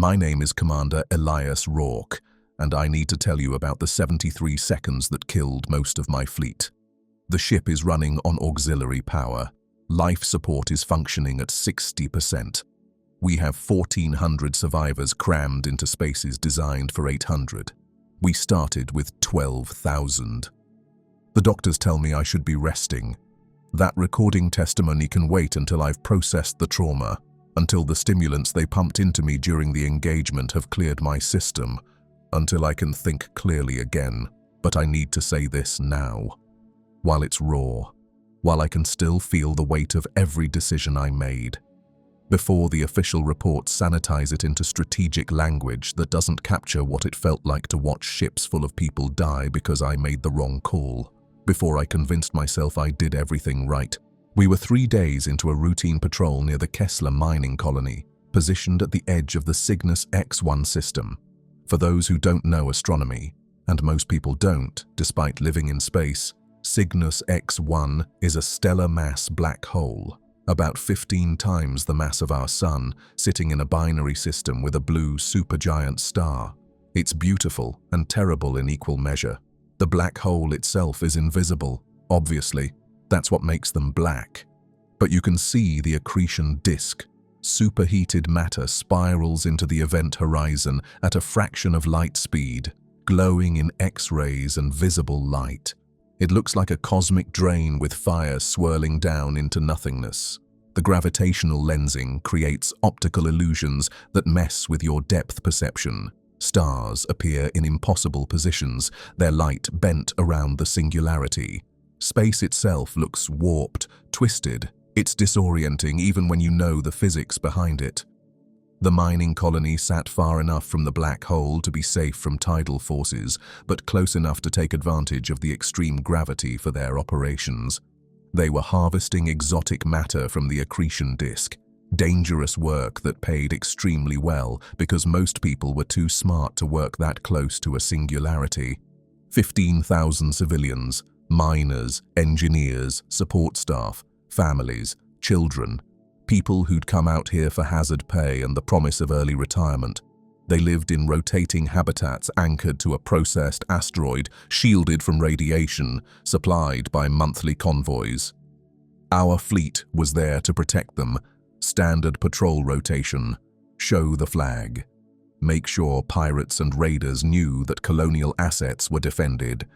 My name is Commander Elias Rourke, and I need to tell you about the 73 seconds that killed most of my fleet. The ship is running on auxiliary power. Life support is functioning at 60%. We have 1,400 survivors crammed into spaces designed for 800. We started with 12,000. The doctors tell me I should be resting. That recording testimony can wait until I've processed the trauma, until the stimulants they pumped into me during the engagement have cleared my system, until I can think clearly again. But I need to say this now, while it's raw, while I can still feel the weight of every decision I made, before the official reports sanitize it into strategic language that doesn't capture what it felt like to watch ships full of people die because I made the wrong call, before I convinced myself I did everything right. We were 3 days into a routine patrol near the Kessler mining colony, positioned at the edge of the Cygnus X1 system. For those who don't know astronomy, and most people don't, despite living in space, Cygnus X1 is a stellar mass black hole, about 15 times the mass of our Sun, sitting in a binary system with a blue supergiant star. It's beautiful and terrible in equal measure. The black hole itself is invisible, obviously. That's what makes them black. But you can see the accretion disk. Superheated matter spirals into the event horizon at a fraction of light speed, glowing in X-rays and visible light. It looks like a cosmic drain with fire swirling down into nothingness. The gravitational lensing creates optical illusions that mess with your depth perception. Stars appear in impossible positions, their light bent around the singularity. Space itself looks warped, twisted. It's disorienting even when you know the physics behind it. The mining colony sat far enough from the black hole to be safe from tidal forces, but close enough to take advantage of the extreme gravity for their operations. They were harvesting exotic matter from the accretion disk. Dangerous work that paid extremely well because most people were too smart to work that close to a singularity. 15,000 civilians, miners, engineers, support staff, families, children, people who'd come out here for hazard pay and the promise of early retirement. They lived in rotating habitats anchored to a processed asteroid, shielded from radiation, supplied by monthly convoys. Our fleet was there to protect them. Standard patrol rotation, show the flag, make sure pirates and raiders knew that colonial assets were defended.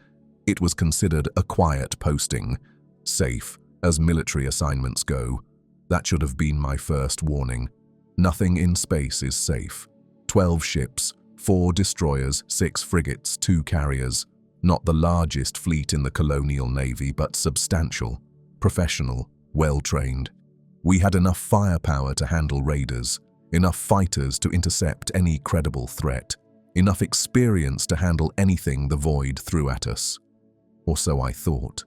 It was considered a quiet posting, safe as military assignments go. That should have been my first warning. Nothing in space is safe. 12 ships, 4 destroyers, 6 frigates, 2 carriers. Not the largest fleet in the colonial navy, but substantial, professional, well-trained. We had enough firepower to handle raiders, enough fighters to intercept any credible threat, enough experience to handle anything the void threw at us. Or so I thought.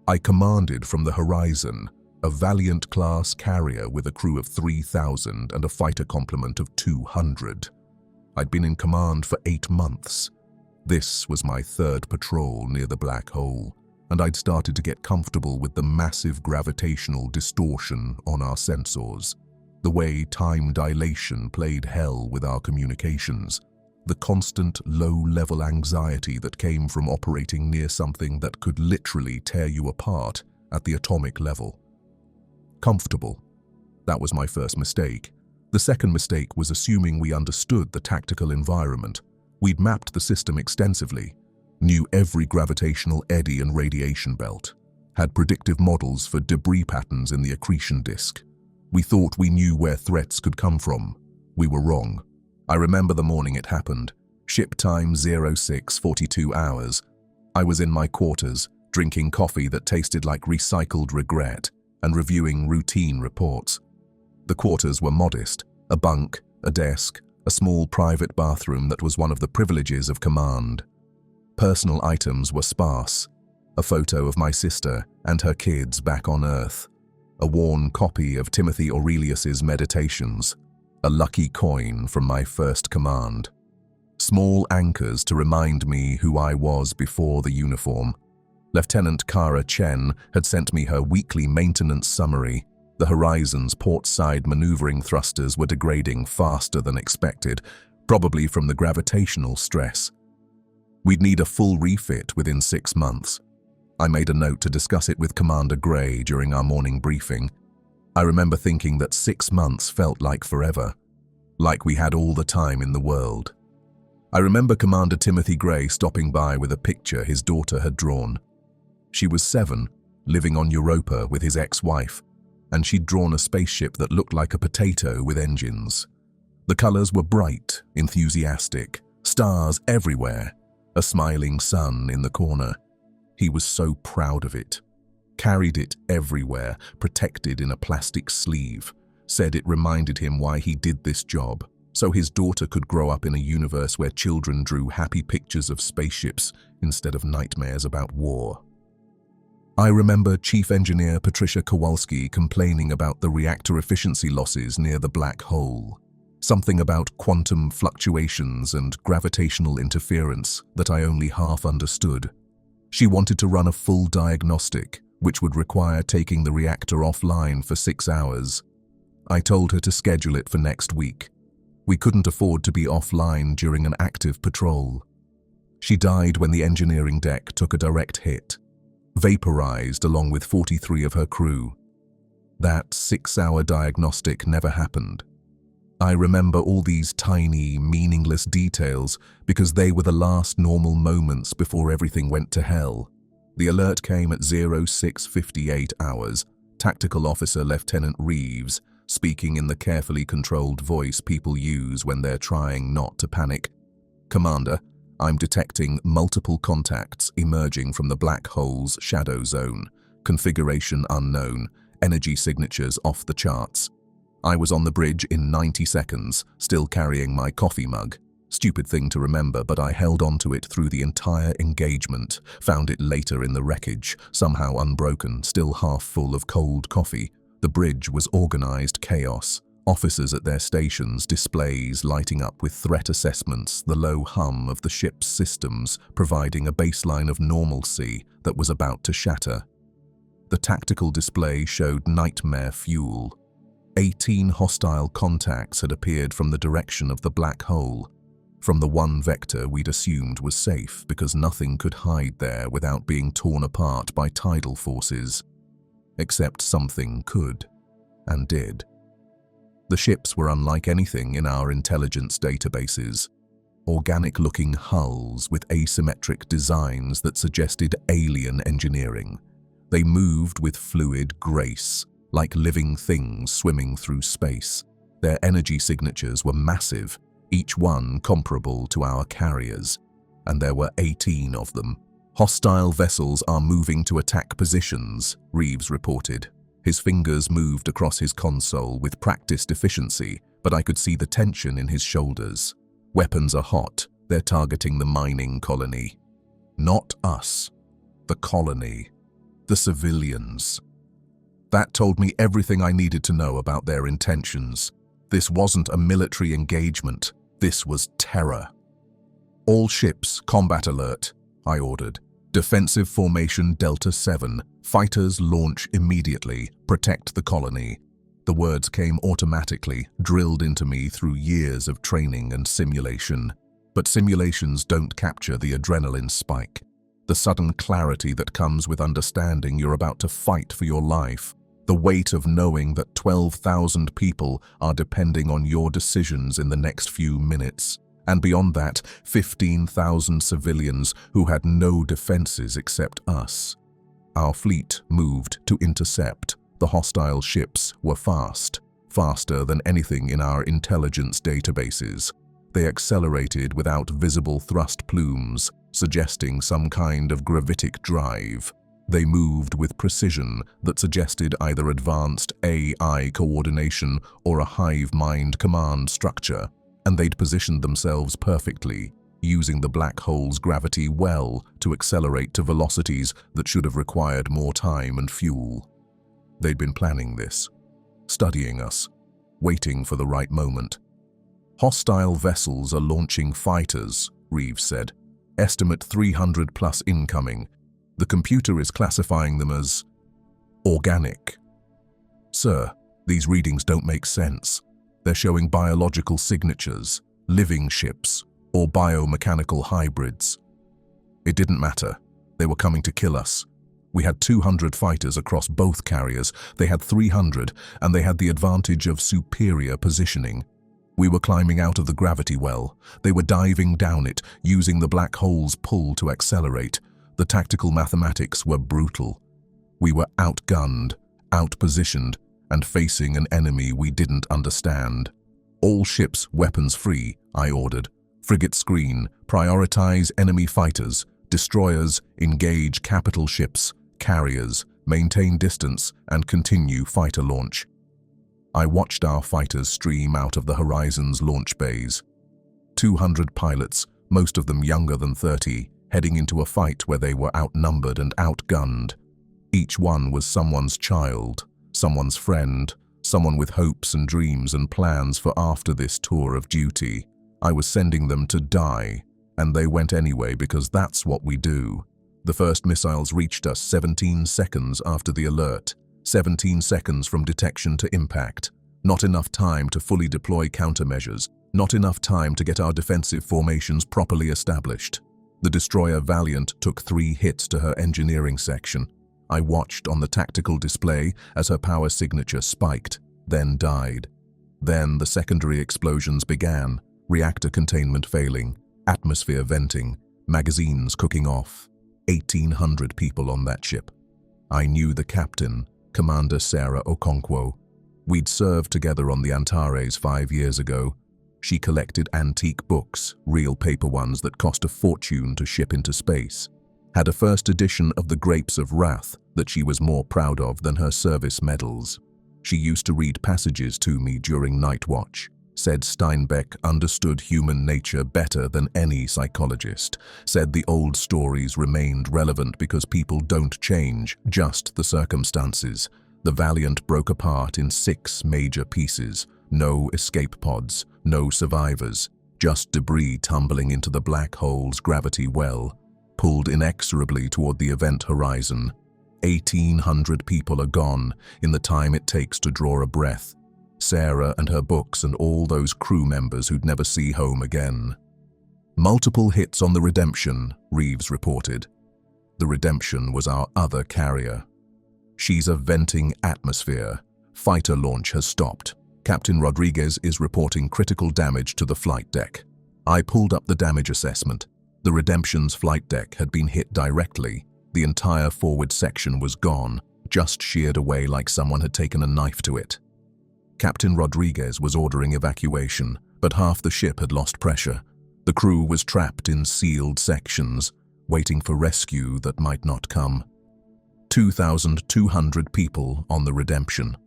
I commanded from the horizon a Valiant-class carrier with a crew of 3,000 and a fighter complement of 200. I'd been in command for 8 months. This was my 3rd patrol near the black hole, and I'd started to get comfortable with the massive gravitational distortion on our sensors, the way time dilation played hell with our communications, the constant low-level anxiety that came from operating near something that could literally tear you apart at the atomic level. Comfortable. That was my first mistake. The second mistake was assuming we understood the tactical environment. We'd mapped the system extensively, knew every gravitational eddy and radiation belt, had predictive models for debris patterns in the accretion disk. We thought we knew where threats could come from. We were wrong. I remember the morning it happened. Ship time 06:42 hours. I was in my quarters, drinking coffee that tasted like recycled regret and reviewing routine reports. The quarters were modest, a bunk, a desk, a small private bathroom that was one of the privileges of command. Personal items were sparse. A photo of my sister and her kids back on Earth. A worn copy of Timothy Aurelius's Meditations. A lucky coin from my first command. Small anchors to remind me who I was before the uniform. Lieutenant Kara Chen had sent me her weekly maintenance summary. The Horizon's port-side maneuvering thrusters were degrading faster than expected, probably from the gravitational stress. We'd need a full refit within 6 months. I made a note to discuss it with Commander Gray during our morning briefing. I remember thinking that 6 months felt like forever, like we had all the time in the world. I remember Commander Timothy Gray stopping by with a picture his daughter had drawn. She was 7, living on Europa with his ex-wife, and she'd drawn a spaceship that looked like a potato with engines. The colors were bright, enthusiastic, stars everywhere, a smiling sun in the corner. He was so proud of it. Carried it everywhere, protected in a plastic sleeve, said it reminded him why he did this job, so his daughter could grow up in a universe where children drew happy pictures of spaceships instead of nightmares about war. I remember Chief Engineer Patricia Kowalski complaining about the reactor efficiency losses near the black hole. Something about quantum fluctuations and gravitational interference that I only half understood. She wanted to run a full diagnostic, which would require taking the reactor offline for 6 hours. I told her to schedule it for next week. We couldn't afford to be offline during an active patrol. She died when the engineering deck took a direct hit, vaporized along with 43 of her crew. That 6-hour diagnostic never happened. I remember all these tiny, meaningless details because they were the last normal moments before everything went to hell. The alert came at 06:58 hours. Tactical Officer Lieutenant Reeves, speaking in the carefully controlled voice people use when they're trying not to panic. "Commander, I'm detecting multiple contacts emerging from the black hole's shadow zone. Configuration unknown, energy signatures off the charts." I was on the bridge in 90 seconds, still carrying my coffee mug. Stupid thing to remember, but I held on to it through the entire engagement, found it later in the wreckage, somehow unbroken, still half full of cold coffee. The bridge was organized chaos. Officers at their stations, displays lighting up with threat assessments, the low hum of the ship's systems providing a baseline of normalcy that was about to shatter. The tactical display showed nightmare fuel. 18 hostile contacts had appeared from the direction of the black hole, from the one vector we'd assumed was safe because nothing could hide there without being torn apart by tidal forces. Except something could, and did. The ships were unlike anything in our intelligence databases. Organic-looking hulls with asymmetric designs that suggested alien engineering. They moved with fluid grace, like living things swimming through space. Their energy signatures were massive, each one comparable to our carriers, and there were 18 of them. "Hostile vessels are moving to attack positions," Reeves reported. His fingers moved across his console with practiced efficiency, but I could see the tension in his shoulders. "Weapons are hot. They're targeting the mining colony." Not us. The colony. The civilians. That told me everything I needed to know about their intentions. This wasn't a military engagement. This was terror. "All ships, combat alert," I ordered. "Defensive formation Delta 7. Fighters launch immediately. Protect the colony." The words came automatically, drilled into me through years of training and simulation. But simulations don't capture the adrenaline spike. The sudden clarity that comes with understanding you're about to fight for your life. The weight of knowing that 12,000 people are depending on your decisions in the next few minutes. And beyond that, 15,000 civilians who had no defenses except us. Our fleet moved to intercept. The hostile ships were fast, faster than anything in our intelligence databases. They accelerated without visible thrust plumes, suggesting some kind of gravitic drive. They moved with precision that suggested either advanced AI coordination or a hive mind command structure, and they'd positioned themselves perfectly, using the black hole's gravity well to accelerate to velocities that should have required more time and fuel. They'd been planning this, studying us, waiting for the right moment. "Hostile vessels are launching fighters," Reeves said. "Estimate 300 plus incoming. The computer is classifying them as organic." "Sir, these readings don't make sense. They're showing biological signatures, living ships, or biomechanical hybrids." It didn't matter. They were coming to kill us. We had 200 fighters across both carriers. They had 300, and they had the advantage of superior positioning. We were climbing out of the gravity well. They were diving down it, using the black hole's pull to accelerate. The tactical mathematics were brutal. We were outgunned, outpositioned, and facing an enemy we didn't understand. "All ships weapons free," I ordered. "Frigate screen, prioritize enemy fighters. Destroyers, engage capital ships. Carriers, maintain distance and continue fighter launch." I watched our fighters stream out of the Horizon's launch bays. 200 pilots, most of them younger than 30, heading into a fight where they were outnumbered and outgunned. Each one was someone's child, someone's friend, someone with hopes and dreams and plans for after this tour of duty. I was sending them to die, and they went anyway because that's what we do. The first missiles reached us 17 seconds after the alert, 17 seconds from detection to impact. Not enough time to fully deploy countermeasures, not enough time to get our defensive formations properly established. The destroyer Valiant took 3 hits to her engineering section. I watched on the tactical display as her power signature spiked, then died. Then the secondary explosions began, reactor containment failing, atmosphere venting, magazines cooking off. 1,800 people on that ship. I knew the captain, Commander Sarah Okonkwo. We'd served together on the Antares 5 years ago. She collected antique books, real paper ones that cost a fortune to ship into space. Had a first edition of the Grapes of Wrath that she was more proud of than her service medals. She used to read passages to me during night watch. Said Steinbeck understood human nature better than any psychologist. Said the old stories remained relevant because people don't change, just the circumstances. The Valiant broke apart in 6 major pieces. No escape pods, no survivors, just debris tumbling into the black hole's gravity well, pulled inexorably toward the event horizon. 1,800 people are gone in the time it takes to draw a breath. Sarah and her books and all those crew members who'd never see home again. "Multiple hits on the Redemption," Reeves reported. The Redemption was our other carrier. "She's a venting atmosphere. Fighter launch has stopped. Captain Rodriguez is reporting critical damage to the flight deck." I pulled up the damage assessment. The Redemption's flight deck had been hit directly. The entire forward section was gone, just sheared away like someone had taken a knife to it. Captain Rodriguez was ordering evacuation, but half the ship had lost pressure. The crew was trapped in sealed sections, waiting for rescue that might not come. 2,200 people on the Redemption.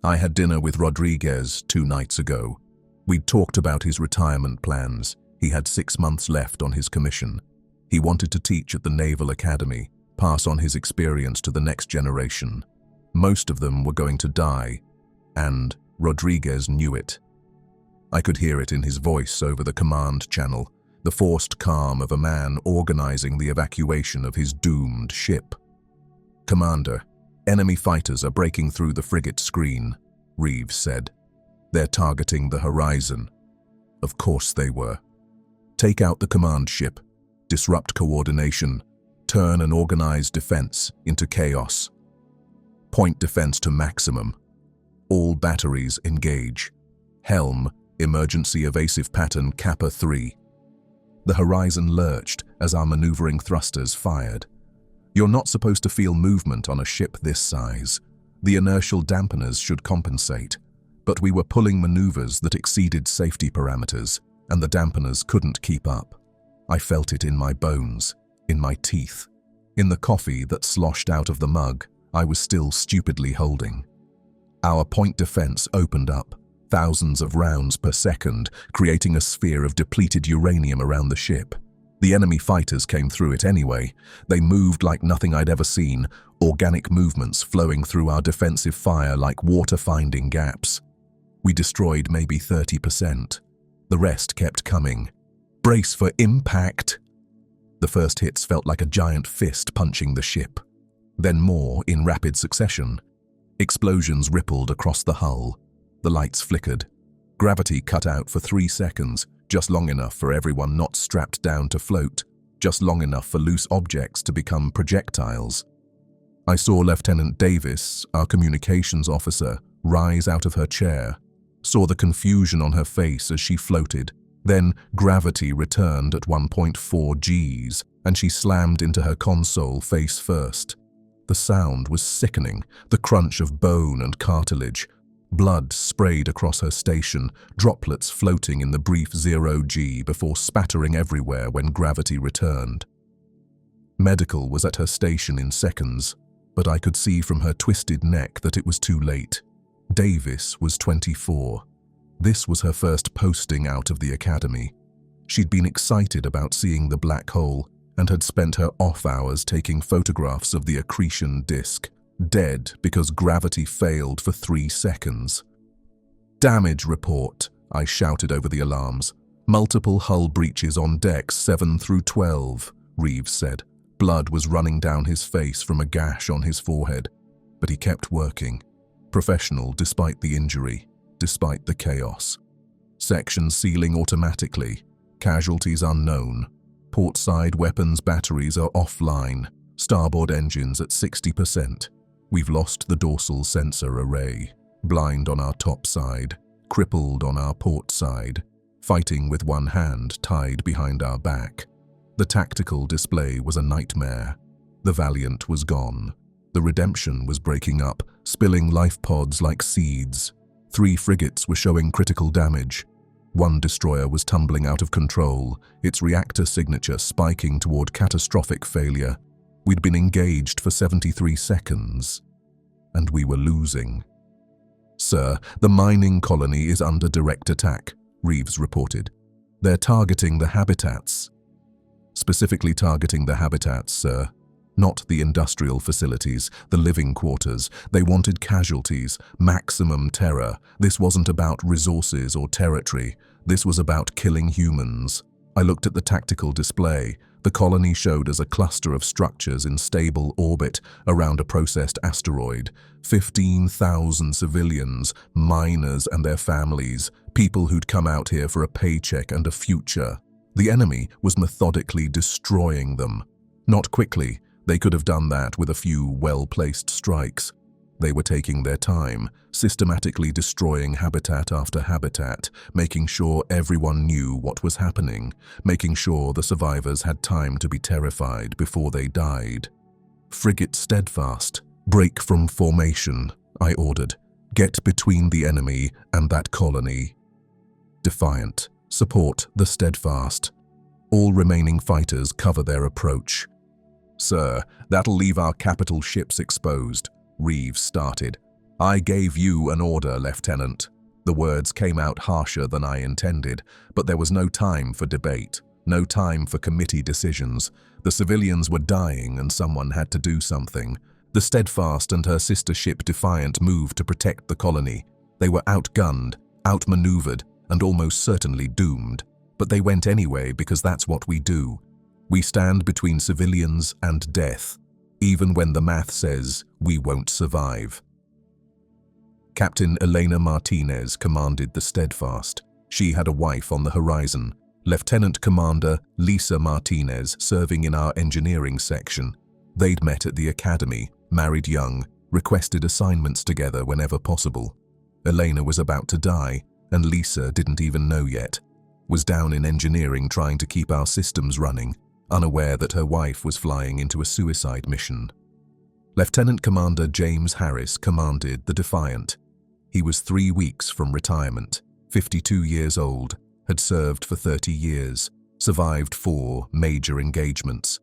I had dinner with Rodriguez 2 nights ago. We'd talked about his retirement plans. He had 6 months left on his commission. He wanted to teach at the Naval Academy, pass on his experience to the next generation. Most of them were going to die, and Rodriguez knew it. I could hear it in his voice over the command channel, the forced calm of a man organizing the evacuation of his doomed ship. "Commander, enemy fighters are breaking through the frigate screen," Reeves said. "They're targeting the Horizon." Of course they were. "Take out the command ship, disrupt coordination, turn an organized defense into chaos. Point defense to maximum. All batteries engage. Helm, emergency evasive pattern Kappa 3. The Horizon lurched as our maneuvering thrusters fired. You're not supposed to feel movement on a ship this size. The inertial dampeners should compensate. But we were pulling maneuvers that exceeded safety parameters, and the dampeners couldn't keep up. I felt it in my bones, in my teeth, in the coffee that sloshed out of the mug I was still stupidly holding. Our point defense opened up, thousands of rounds per second, creating a sphere of depleted uranium around the ship. The enemy fighters came through it anyway. They moved like nothing I'd ever seen, organic movements flowing through our defensive fire like water finding gaps. We destroyed maybe 30%. The rest kept coming. "Brace for impact!" The first hits felt like a giant fist punching the ship. Then more in rapid succession. Explosions rippled across the hull. The lights flickered. Gravity cut out for 3 seconds, just long enough for everyone not strapped down to float, just long enough for loose objects to become projectiles. I saw Lieutenant Davis, our communications officer, rise out of her chair, saw the confusion on her face as she floated. Then gravity returned at 1.4 Gs, and she slammed into her console face first. The sound was sickening, the crunch of bone and cartilage. Blood sprayed across her station, droplets floating in the brief 0 G before spattering everywhere when gravity returned. Medical was at her station in seconds, but I could see from her twisted neck that it was too late. Davis was 24. This was her first posting out of the academy. She'd been excited about seeing the black hole and had spent her off hours taking photographs of the accretion disk, dead because gravity failed for 3 seconds. "Damage report," I shouted over the alarms. "Multiple hull breaches on decks 7 through 12, Reeves said. Blood was running down his face from a gash on his forehead, but he kept working. Professional despite the injury, despite the chaos. Section sealing automatically. Casualties unknown. Portside weapons batteries are offline. Starboard engines at 60%. We've lost the dorsal sensor array. Blind on our top side. Crippled on our port side. Fighting with one hand tied behind our back. The tactical display was a nightmare. The Valiant was gone. The Redemption was breaking up, spilling life pods like seeds. 3 frigates were showing critical damage. 1 destroyer was tumbling out of control, its reactor signature spiking toward catastrophic failure. We'd been engaged for 73 seconds, and we were losing. "Sir, the mining colony is under direct attack," Reeves reported. "They're targeting the habitats." "Specifically targeting the habitats, sir. Not the industrial facilities, the living quarters. They wanted casualties, maximum terror. This wasn't about resources or territory. This was about killing humans." I looked at the tactical display. The colony showed as a cluster of structures in stable orbit around a processed asteroid. 15,000 civilians, miners and their families, people who'd come out here for a paycheck and a future. The enemy was methodically destroying them. Not quickly. They could have done that with a few well-placed strikes. They were taking their time, systematically destroying habitat after habitat, making sure everyone knew what was happening, making sure the survivors had time to be terrified before they died. "Frigate Steadfast, break from formation," I ordered. "Get between the enemy and that colony." Defiant, support the Steadfast. All remaining fighters cover their approach. "Sir, that'll leave our capital ships exposed," Reeves started. "I gave you an order, Lieutenant." The words came out harsher than I intended, but there was no time for debate, no time for committee decisions. The civilians were dying and someone had to do something. The Steadfast and her sister ship Defiant moved to protect the colony. They were outgunned, outmaneuvered, and almost certainly doomed. But they went anyway because that's what we do. We stand between civilians and death, even when the math says we won't survive. Captain Elena Martinez commanded the Steadfast. She had a wife on the horizon. Lieutenant Commander Lisa Martinez serving in our engineering section. They'd met at the academy, married young, requested assignments together whenever possible. Elena was about to die, and Lisa didn't even know yet. Was down in engineering trying to keep our systems running, unaware that her wife was flying into a suicide mission. Lieutenant Commander James Harris commanded the Defiant. He was 3 weeks from retirement, 52 years old, had served for 30 years, survived 4 major engagements.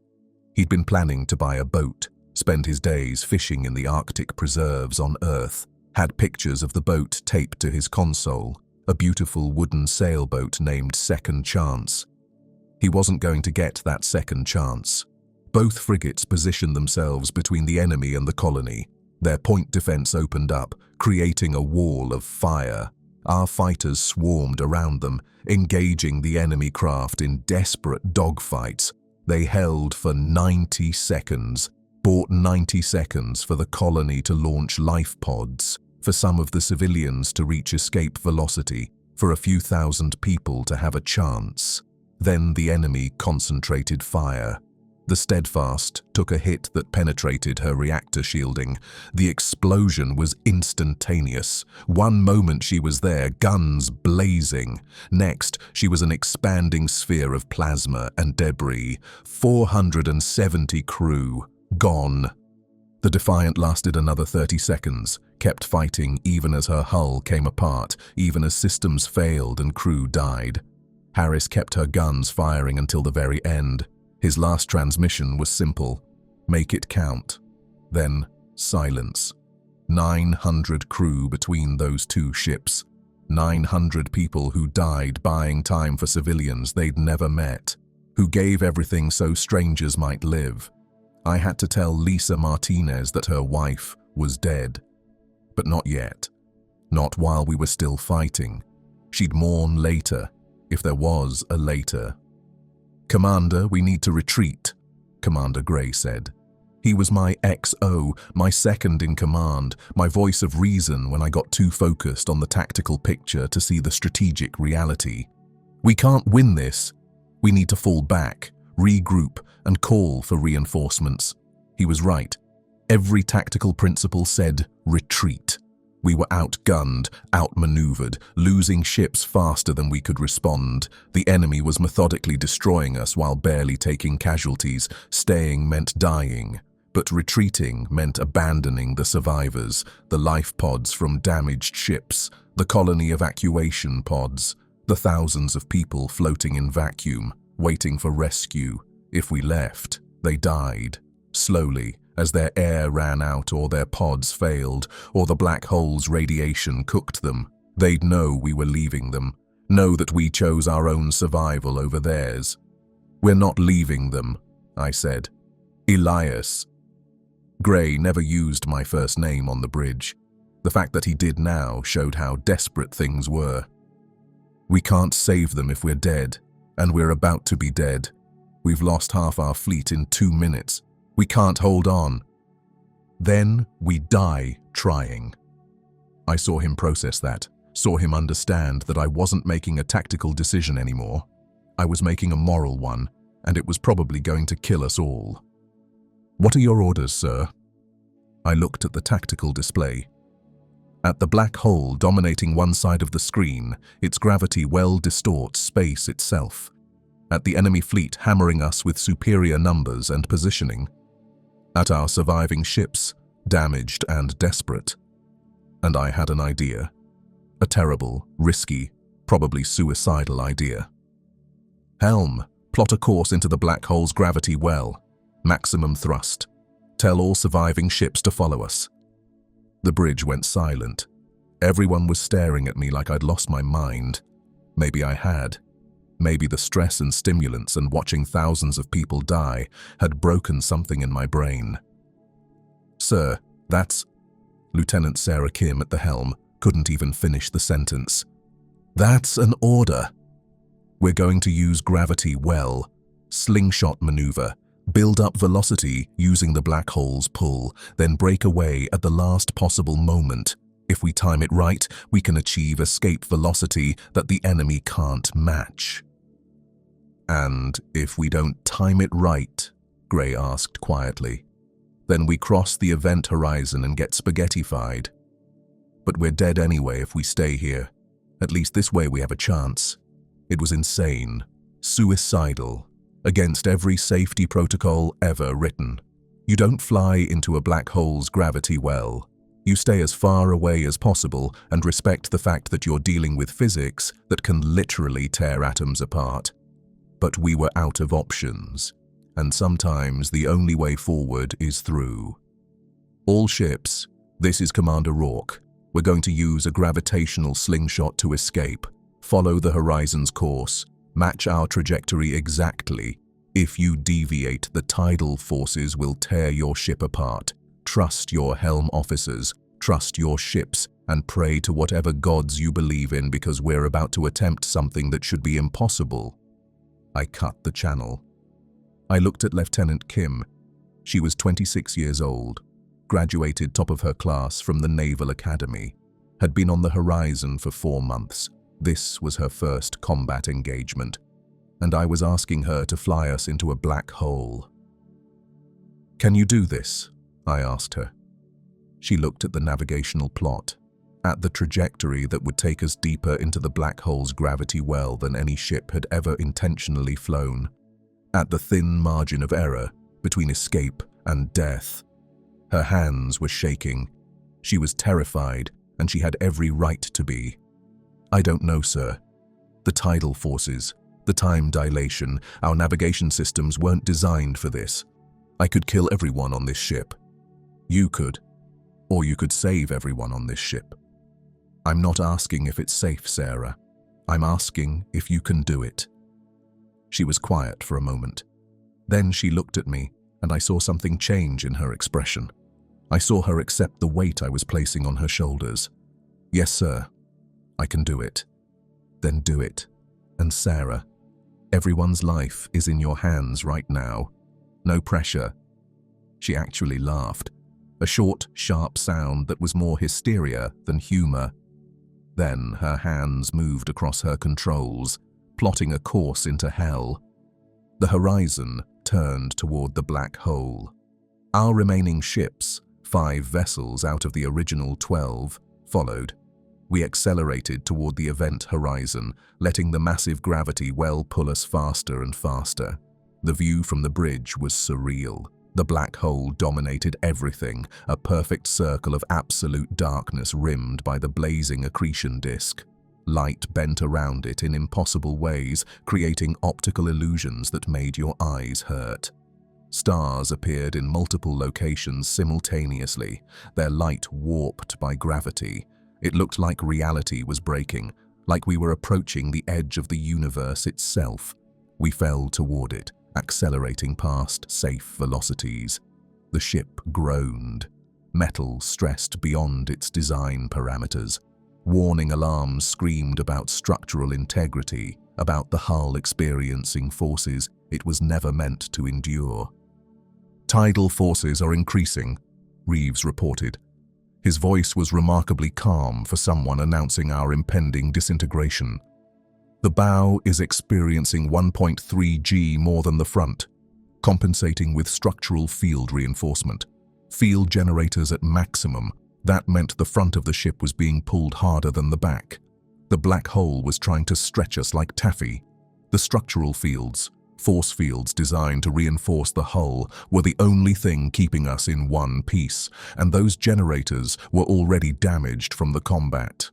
He'd been planning to buy a boat, spend his days fishing in the Arctic preserves on Earth, had pictures of the boat taped to his console, a beautiful wooden sailboat named Second Chance. He wasn't going to get that second chance. Both frigates positioned themselves between the enemy and the colony. Their point defense opened up, creating a wall of fire. Our fighters swarmed around them, engaging the enemy craft in desperate dogfights. They held for 90 seconds. Bought 90 seconds for the colony to launch life pods, for some of the civilians to reach escape velocity, for a few thousand people to have a chance. Then the enemy concentrated fire. The Steadfast took a hit that penetrated her reactor shielding. The explosion was instantaneous. One moment she was there, guns blazing. Next, she was an expanding sphere of plasma and debris. 470 crew, gone. The Defiant lasted another 30 seconds, kept fighting even as her hull came apart, even as systems failed and crew died. Harris kept her guns firing until the very end. His last transmission was simple: make it count. Then silence. 900 crew between those two ships. 900 people who died buying time for civilians they'd never met, who gave everything so strangers might live. I had to tell Lisa Martinez that her wife was dead. But not yet. Not while we were still fighting. She'd mourn later, if there was a later. "Commander, we need to retreat," Commander Gray said. He was my XO, my second in command, my voice of reason when I got too focused on the tactical picture to see the strategic reality. "We can't win this. We need to fall back, regroup, and call for reinforcements." He was right. Every tactical principle said retreat. We were outgunned, outmaneuvered, losing ships faster than we could respond. The enemy was methodically destroying us while barely taking casualties. Staying meant dying, but retreating meant abandoning the survivors, the life pods from damaged ships, the colony evacuation pods, the thousands of people floating in vacuum, waiting for rescue. If we left, they died, slowly, as their air ran out or their pods failed, or the black hole's radiation cooked them. They'd know we were leaving them, know that we chose our own survival over theirs. "We're not leaving them," I said. "Elias." Gray never used my first name on the bridge. The fact that he did now showed how desperate things were. "We can't save them if we're dead, and we're about to be dead. We've lost half our fleet in 2 minutes. We can't hold on. Then we die trying." I saw him process that, saw him understand that I wasn't making a tactical decision anymore. I was making a moral one, and it was probably going to kill us all. "What are your orders, sir?" I looked at the tactical display. At the black hole dominating one side of the screen, its gravity well distorts space itself. At the enemy fleet hammering us with superior numbers and positioning. At our surviving ships, damaged and desperate. And I had an idea. A terrible, risky, probably suicidal idea. "Helm, plot a course into the black hole's gravity well. Maximum thrust. Tell all surviving ships to follow us." The bridge went silent. Everyone was staring at me like I'd lost my mind. Maybe I had. Maybe the stress and stimulants and watching thousands of people die had broken something in my brain. "Sir, that's..." Lieutenant Sarah Kim at the helm couldn't even finish the sentence. "That's an order. We're going to use gravity well, slingshot maneuver, build up velocity using the black hole's pull, then break away at the last possible moment. If we time it right, we can achieve escape velocity that the enemy can't match." "And if we don't time it right," Gray asked quietly, "then we cross the event horizon and get spaghettified. But we're dead anyway if we stay here. At least this way we have a chance." It was insane, suicidal, against every safety protocol ever written. You don't fly into a black hole's gravity well. You stay as far away as possible and respect the fact that you're dealing with physics that can literally tear atoms apart. But we were out of options, and sometimes the only way forward is through. "All ships, this is Commander Rourke. We're going to use a gravitational slingshot to escape. Follow the horizon's course. Match our trajectory exactly. If you deviate, the tidal forces will tear your ship apart. Trust your helm officers, trust your ships, and pray to whatever gods you believe in because we're about to attempt something that should be impossible." I cut the channel. I looked at Lieutenant Kim. She was 26 years old, graduated top of her class from the Naval Academy, had been on the horizon for 4 months. This was her first combat engagement, and I was asking her to fly us into a black hole. "Can you do this?" I asked her. She looked at the navigational plot, at the trajectory that would take us deeper into the black hole's gravity well than any ship had ever intentionally flown, at the thin margin of error between escape and death. Her hands were shaking. She was terrified, and she had every right to be. "I don't know, sir. The tidal forces, the time dilation, our navigation systems weren't designed for this. I could kill everyone on this ship. You could, or you could save everyone on this ship. I'm not asking if it's safe, Sarah. I'm asking if you can do it." She was quiet for a moment. Then she looked at me, and I saw something change in her expression. I saw her accept the weight I was placing on her shoulders. "Yes, sir. I can do it." "Then do it. And Sarah, everyone's life is in your hands right now. No pressure." She actually laughed, a short, sharp sound that was more hysteria than humor. Then her hands moved across her controls, plotting a course into hell. The horizon turned toward the black hole. Our remaining ships, 5 vessels out of the original 12, followed. We accelerated toward the event horizon, letting the massive gravity well pull us faster and faster. The view from the bridge was surreal. The black hole dominated everything, a perfect circle of absolute darkness rimmed by the blazing accretion disk. Light bent around it in impossible ways, creating optical illusions that made your eyes hurt. Stars appeared in multiple locations simultaneously, their light warped by gravity. It looked like reality was breaking, like we were approaching the edge of the universe itself. We fell toward it, accelerating past safe velocities. The ship groaned. Metal stressed beyond its design parameters. Warning alarms screamed about structural integrity, about the hull experiencing forces it was never meant to endure. "Tidal forces are increasing," Reeves reported. His voice was remarkably calm for someone announcing our impending disintegration. "The bow is experiencing 1.3 G more than the front, compensating with structural field reinforcement. Field generators at maximum. That meant the front of the ship was being pulled harder than the back. The black hole was trying to stretch us like taffy. The structural fields, force fields designed to reinforce the hull, were the only thing keeping us in one piece, and those generators were already damaged from the combat."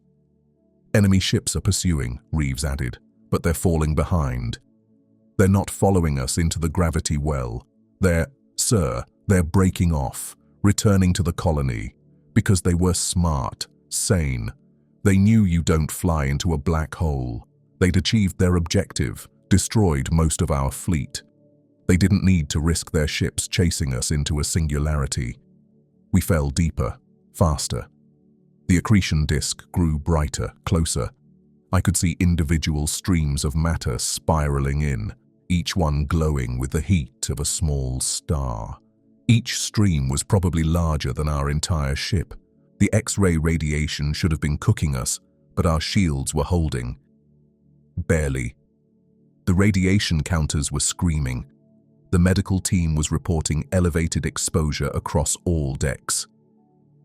"Enemy ships are pursuing," Reeves added, "but they're falling behind. They're not following us into the gravity well. They're breaking off, returning to the colony, because they were smart, sane. They knew you don't fly into a black hole. They'd achieved their objective, destroyed most of our fleet. They didn't need to risk their ships chasing us into a singularity. We fell deeper, faster. The accretion disk grew brighter, closer. I could see individual streams of matter spiraling in, each one glowing with the heat of a small star. Each stream was probably larger than our entire ship. The X-ray radiation should have been cooking us, but our shields were holding. Barely. The radiation counters were screaming. The medical team was reporting elevated exposure across all decks.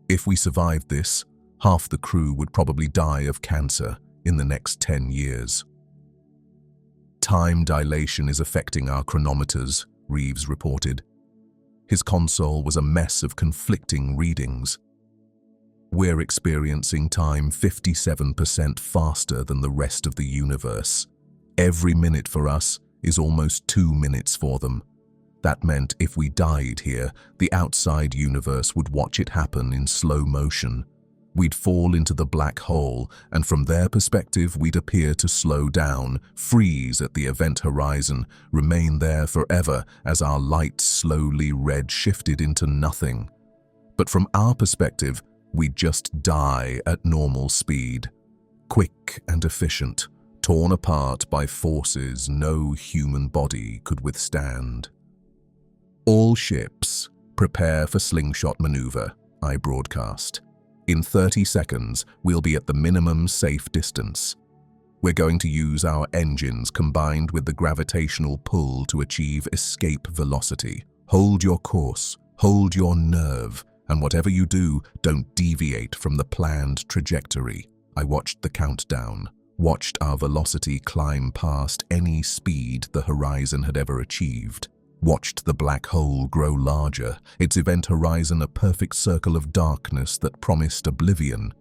If we survived this, half the crew would probably die of cancer in the next 10 years. "Time dilation is affecting our chronometers," Reeves reported. His console was a mess of conflicting readings. "We're experiencing time 57% faster than the rest of the universe. Every minute for us is almost 2 minutes for them. That meant if we died here, the outside universe would watch it happen in slow motion. We'd fall into the black hole, and from their perspective, we'd appear to slow down, freeze at the event horizon, remain there forever as our light slowly red-shifted into nothing. But from our perspective, we'd just die at normal speed, quick and efficient, torn apart by forces no human body could withstand. All ships, Prepare for slingshot maneuver, I broadcast. In 30 seconds, we'll be at the minimum safe distance. We're going to use our engines combined with the gravitational pull to achieve escape velocity. Hold your course, hold your nerve, and whatever you do, don't deviate from the planned trajectory. I watched the countdown, watched our velocity climb past any speed the horizon had ever achieved, watched the black hole grow larger, its event horizon a perfect circle of darkness that promised oblivion.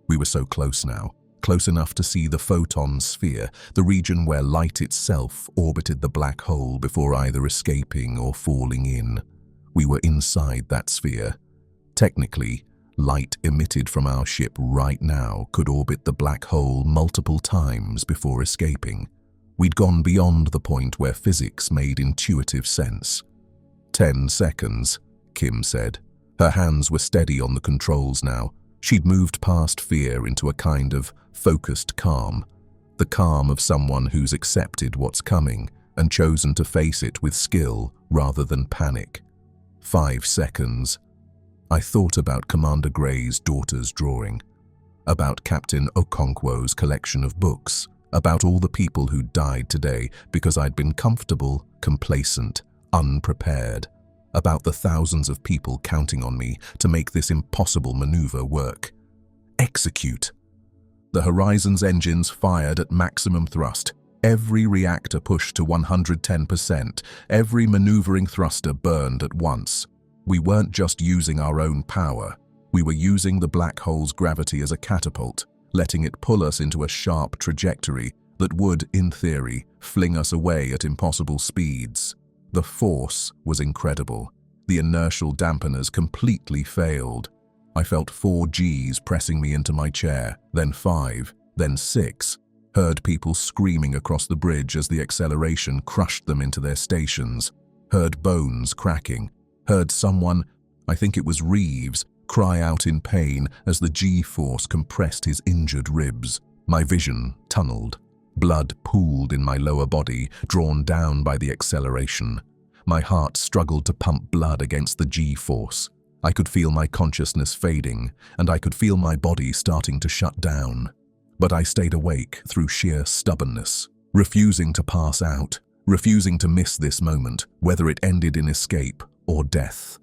We were so close now, close enough to see the photon sphere, the region where light itself orbited the black hole before either escaping or falling in. We were inside that sphere. Technically, light emitted from our ship right now could orbit the black hole multiple times before escaping. We'd gone beyond the point where physics made intuitive sense. 10 seconds, Kim said. Her hands were steady on the controls now. She'd moved past fear into a kind of focused calm, the calm of someone who's accepted what's coming and chosen to face it with skill rather than panic. 5 seconds. I thought about Commander Gray's daughter's drawing, about Captain Okonkwo's collection of books, about all the people who died today because I'd been comfortable, complacent, unprepared, about the thousands of people counting on me to make this impossible maneuver work. Execute. The Horizon's engines fired at maximum thrust. Every reactor pushed to 110%. Every maneuvering thruster burned at once. We weren't just using our own power. We were using the black hole's gravity as a catapult, letting it pull us into a sharp trajectory that would, in theory, fling us away at impossible speeds. The force was incredible. The inertial dampeners completely failed. I felt 4 Gs pressing me into my chair, then 5, then 6. Heard people screaming across the bridge as the acceleration crushed them into their stations. Heard bones cracking. Heard someone, I think it was Reeves, cry out in pain as the G-force compressed his injured ribs. My vision tunneled. Blood pooled in my lower body, drawn down by the acceleration. My heart struggled to pump blood against the G-force. I could feel my consciousness fading, and I could feel my body starting to shut down. But I stayed awake through sheer stubbornness, refusing to pass out, refusing to miss this moment, whether it ended in escape or death.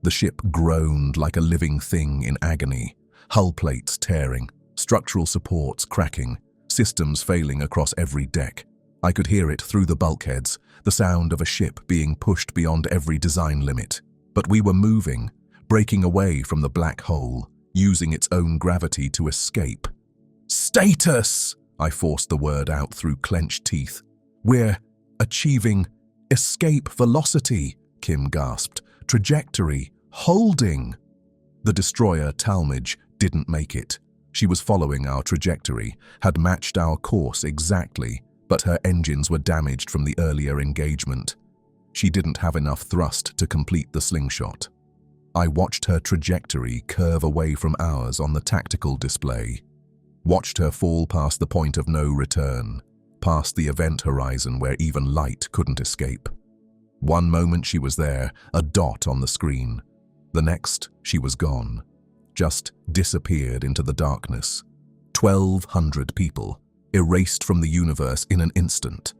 The ship groaned like a living thing in agony, hull plates tearing, structural supports cracking, systems failing across every deck. I could hear it through the bulkheads, the sound of a ship being pushed beyond every design limit. But we were moving, breaking away from the black hole, using its own gravity to escape. Status! I forced the word out through clenched teeth. We're achieving escape velocity, Kim gasped. Trajectory, holding. The destroyer Talmadge didn't make it. She was following our trajectory, had matched our course exactly, but her engines were damaged from the earlier engagement. She didn't have enough thrust to complete the slingshot. I watched her trajectory curve away from ours on the tactical display. Watched her fall past the point of no return, past the event horizon where even light couldn't escape. One moment she was there, a dot on the screen. The next, she was gone, just disappeared into the darkness. 1,200 people, erased from the universe in an instant.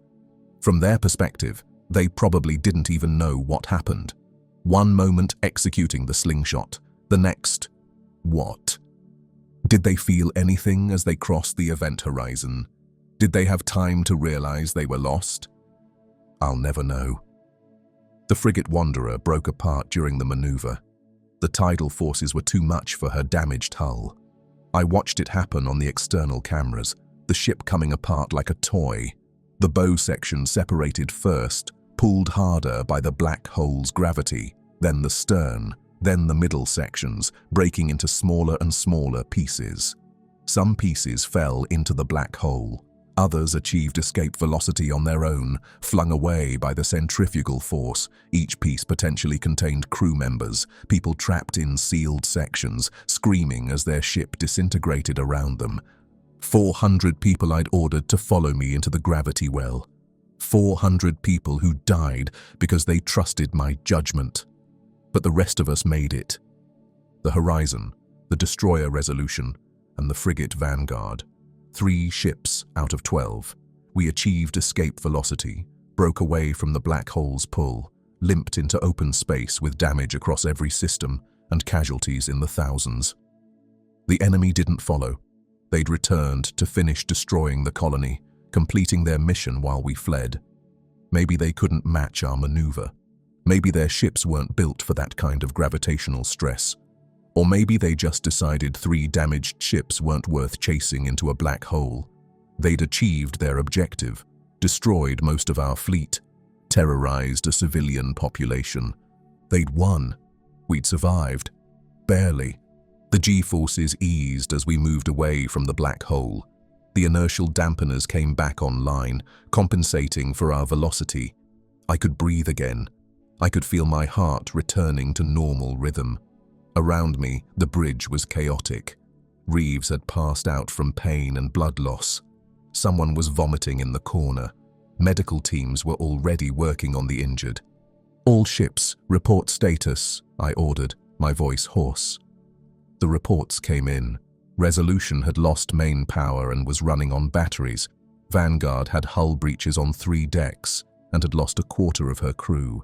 From their perspective, they probably didn't even know what happened. One moment executing the slingshot, the next, what? Did they feel anything as they crossed the event horizon? Did they have time to realize they were lost? I'll never know. The frigate Wanderer broke apart during the maneuver. The tidal forces were too much for her damaged hull. I watched it happen on the external cameras, the ship coming apart like a toy. The bow section separated first, pulled harder by the black hole's gravity, then the stern, then the middle sections, breaking into smaller and smaller pieces. Some pieces fell into the black hole. Others achieved escape velocity on their own, flung away by the centrifugal force. Each piece potentially contained crew members, people trapped in sealed sections, screaming as their ship disintegrated around them. 400 people I'd ordered to follow me into the gravity well. 400 people who died because they trusted my judgment. But the rest of us made it. The Horizon, the destroyer Resolution, and the frigate Vanguard. 3 ships out of 12. We achieved escape velocity, broke away from the black hole's pull, limped into open space with damage across every system and casualties in the thousands. The enemy didn't follow. They'd returned to finish destroying the colony, completing their mission while we fled. Maybe they couldn't match our maneuver. Maybe their ships weren't built for that kind of gravitational stress. Or maybe they just decided 3 damaged ships weren't worth chasing into a black hole. They'd achieved their objective, destroyed most of our fleet, terrorized a civilian population. They'd won. We'd survived. Barely. The G-forces eased as we moved away from the black hole. The inertial dampeners came back online, compensating for our velocity. I could breathe again. I could feel my heart returning to normal rhythm. Around me, the bridge was chaotic. Reeves had passed out from pain and blood loss. Someone was vomiting in the corner. Medical teams were already working on the injured. "All ships, report status," I ordered, my voice hoarse. The reports came in. Resolution had lost main power and was running on batteries. Vanguard had hull breaches on 3 decks and had lost a quarter of her crew.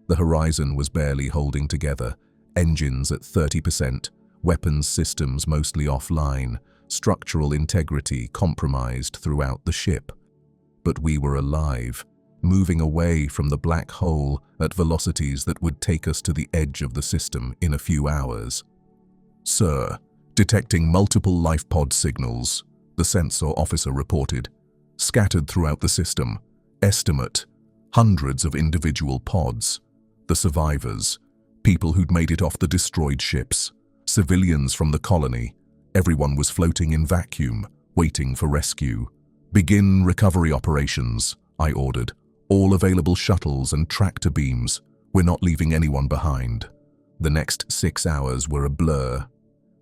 The Horizon was barely holding together, engines at 30%, weapons systems mostly offline, structural integrity compromised throughout the ship. But we were alive, moving away from the black hole at velocities that would take us to the edge of the system in a few hours. "Sir, detecting multiple life pod signals," the sensor officer reported, "scattered throughout the system. Estimate, hundreds of individual pods. The survivors, people who'd made it off the destroyed ships, civilians from the colony. Everyone was floating in vacuum, waiting for rescue. Begin recovery operations," I ordered. "All available shuttles and tractor beams. We're not leaving anyone behind." The next 6 hours were a blur.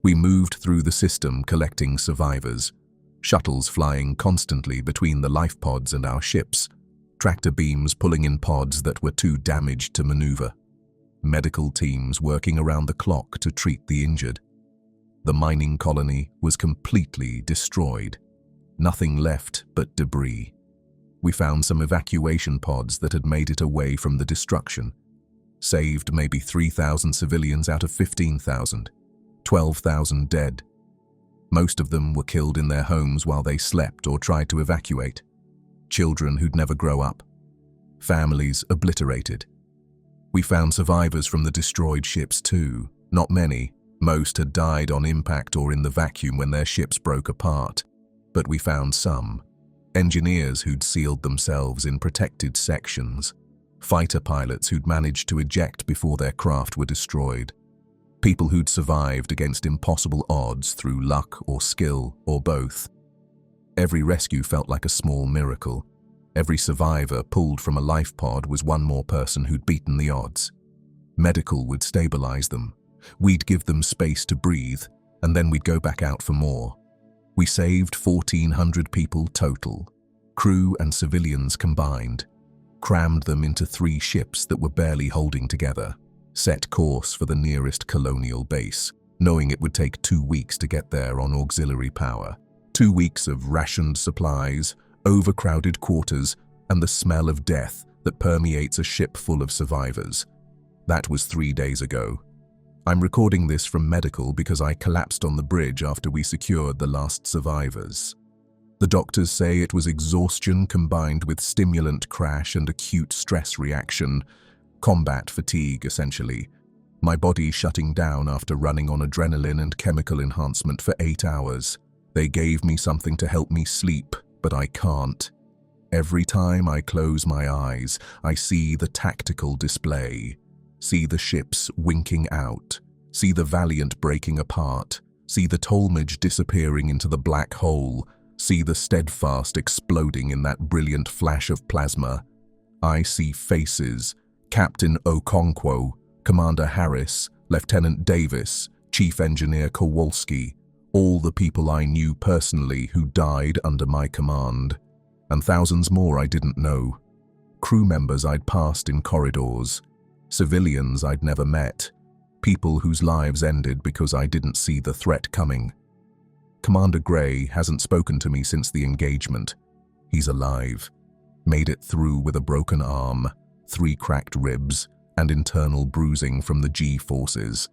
We moved through the system collecting survivors, shuttles flying constantly between the life pods and our ships, tractor beams pulling in pods that were too damaged to maneuver, medical teams working around the clock to treat the injured. The mining colony was completely destroyed. Nothing left but debris. We found some evacuation pods that had made it away from the destruction. Saved maybe 3,000 civilians out of 15,000. 12,000 dead. Most of them were killed in their homes while they slept or tried to evacuate. Children who'd never grow up. Families obliterated. We found survivors from the destroyed ships too. Not many. Most had died on impact or in the vacuum when their ships broke apart. But we found some. Engineers who'd sealed themselves in protected sections. Fighter pilots who'd managed to eject before their craft were destroyed. People who'd survived against impossible odds through luck or skill or both. Every rescue felt like a small miracle. Every survivor pulled from a life pod was one more person who'd beaten the odds. Medical would stabilize them. We'd give them space to breathe, and then we'd go back out for more. We saved 1,400 people total, crew and civilians combined, crammed them into 3 ships that were barely holding together, set course for the nearest colonial base, knowing it would take 2 weeks to get there on auxiliary power. 2 weeks of rationed supplies, overcrowded quarters, and the smell of death that permeates a ship full of survivors. That was 3 days ago. I'm recording this from medical because I collapsed on the bridge after we secured the last survivors. The doctors say it was exhaustion combined with stimulant crash and acute stress reaction. Combat fatigue, essentially. My body shutting down after running on adrenaline and chemical enhancement for 8 hours. They gave me something to help me sleep, but I can't. Every time I close my eyes, I see the tactical display. See the ships winking out. See the Valiant breaking apart. See the Tolmage disappearing into the black hole. See the Steadfast exploding in that brilliant flash of plasma. I see faces. Captain Okonkwo, Commander Harris, Lieutenant Davis, Chief Engineer Kowalski, all the people I knew personally who died under my command, and thousands more I didn't know. Crew members I'd passed in corridors, Civilians I'd never met. People whose lives ended because I didn't see the threat coming. Commander Gray hasn't spoken to me since the engagement. He's alive. Made it through with a broken arm, 3 cracked ribs, and internal bruising from the G-forces.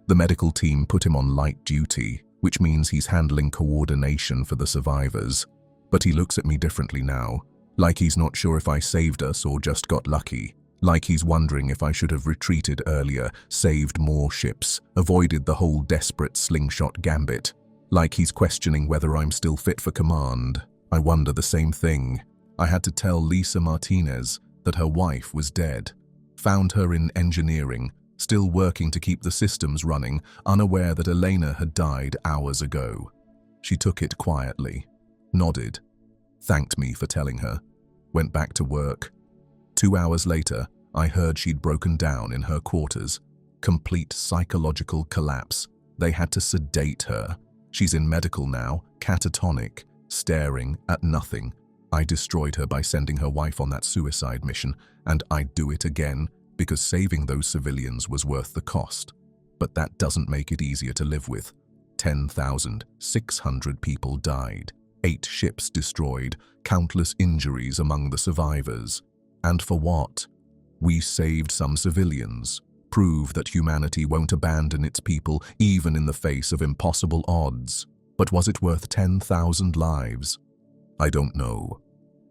The medical team put him on light duty, which means he's handling coordination for the survivors. But he looks at me differently now, like he's not sure if I saved us or just got lucky. Like he's wondering if I should have retreated earlier, saved more ships, avoided the whole desperate slingshot gambit. Like he's questioning whether I'm still fit for command. I wonder the same thing. I had to tell Lisa Martinez that her wife was dead. Found her in engineering, still working to keep the systems running, unaware that Elena had died hours ago. She took it quietly, nodded, thanked me for telling her, went back to work. 2 hours later, I heard she'd broken down in her quarters. Complete psychological collapse. They had to sedate her. She's in medical now, catatonic, staring at nothing. I destroyed her by sending her wife on that suicide mission, and I'd do it again because saving those civilians was worth the cost. But that doesn't make it easier to live with. 10,600 people died, 8 ships destroyed, countless injuries among the survivors. And for what? We saved some civilians, proved that humanity won't abandon its people even in the face of impossible odds. But was it worth 10,000 lives? I don't know.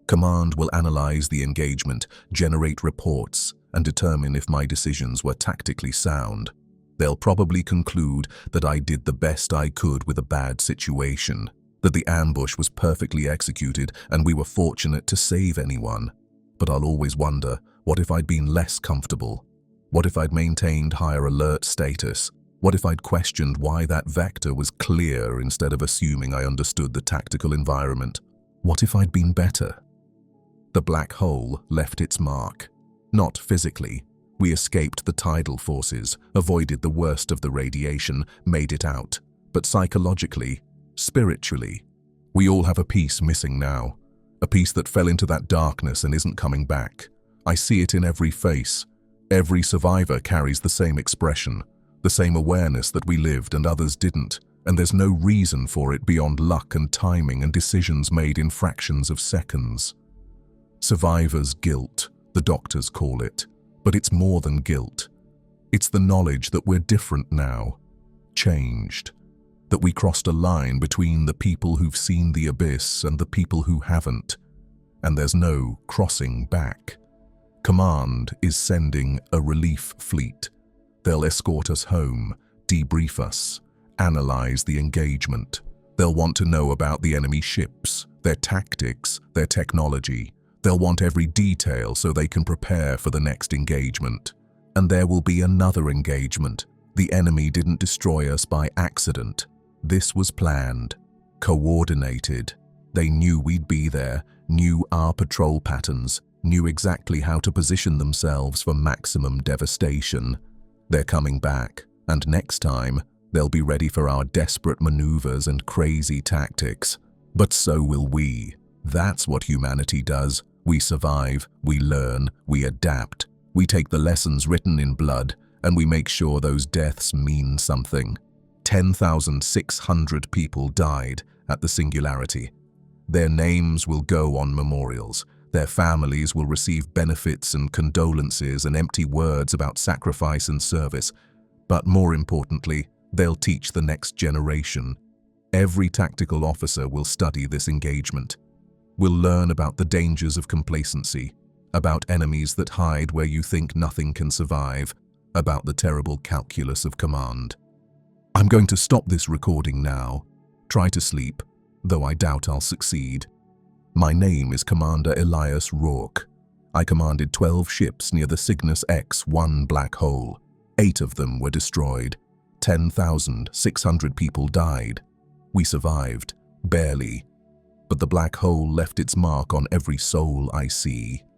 Command will analyze the engagement, generate reports, and determine if my decisions were tactically sound. They'll probably conclude that I did the best I could with a bad situation, that the ambush was perfectly executed and we were fortunate to save anyone. But I'll always wonder, what if I'd been less comfortable? What if I'd maintained higher alert status? What if I'd questioned why that vector was clear instead of assuming I understood the tactical environment? What if I'd been better? The black hole left its mark. Not physically. We escaped the tidal forces, avoided the worst of the radiation, made it out. But psychologically, spiritually, we all have a piece missing now. A piece that fell into that darkness and isn't coming back. I see it in every face. Every survivor carries the same expression, the same awareness that we lived and others didn't, and there's no reason for it beyond luck and timing and decisions made in fractions of seconds. Survivor's guilt, the doctors call it, but it's more than guilt. It's the knowledge that we're different now, changed, that we crossed a line between the people who've seen the abyss and the people who haven't, and there's no crossing back. Command is sending a relief fleet. They'll escort us home, debrief us, analyze the engagement. They'll want to know about the enemy ships, their tactics, their technology. They'll want every detail so they can prepare for the next engagement. And there will be another engagement. The enemy didn't destroy us by accident. This was planned, coordinated. They knew we'd be there, knew our patrol patterns, knew exactly how to position themselves for maximum devastation. They're coming back, and next time, they'll be ready for our desperate maneuvers and crazy tactics. But so will we. That's what humanity does. We survive, we learn, we adapt. We take the lessons written in blood, and we make sure those deaths mean something. 10,600 people died at the Singularity. Their names will go on memorials. Their families will receive benefits and condolences and empty words about sacrifice and service. But more importantly, they'll teach the next generation. Every tactical officer will study this engagement. We'll learn about the dangers of complacency, about enemies that hide where you think nothing can survive, about the terrible calculus of command. I'm going to stop this recording now. Try to sleep, though I doubt I'll succeed. My name is Commander Elias Rourke. I commanded 12 ships near the Cygnus X-1 black hole. 8 of them were destroyed. 10,600 people died. We survived, barely. But the black hole left its mark on every soul I see.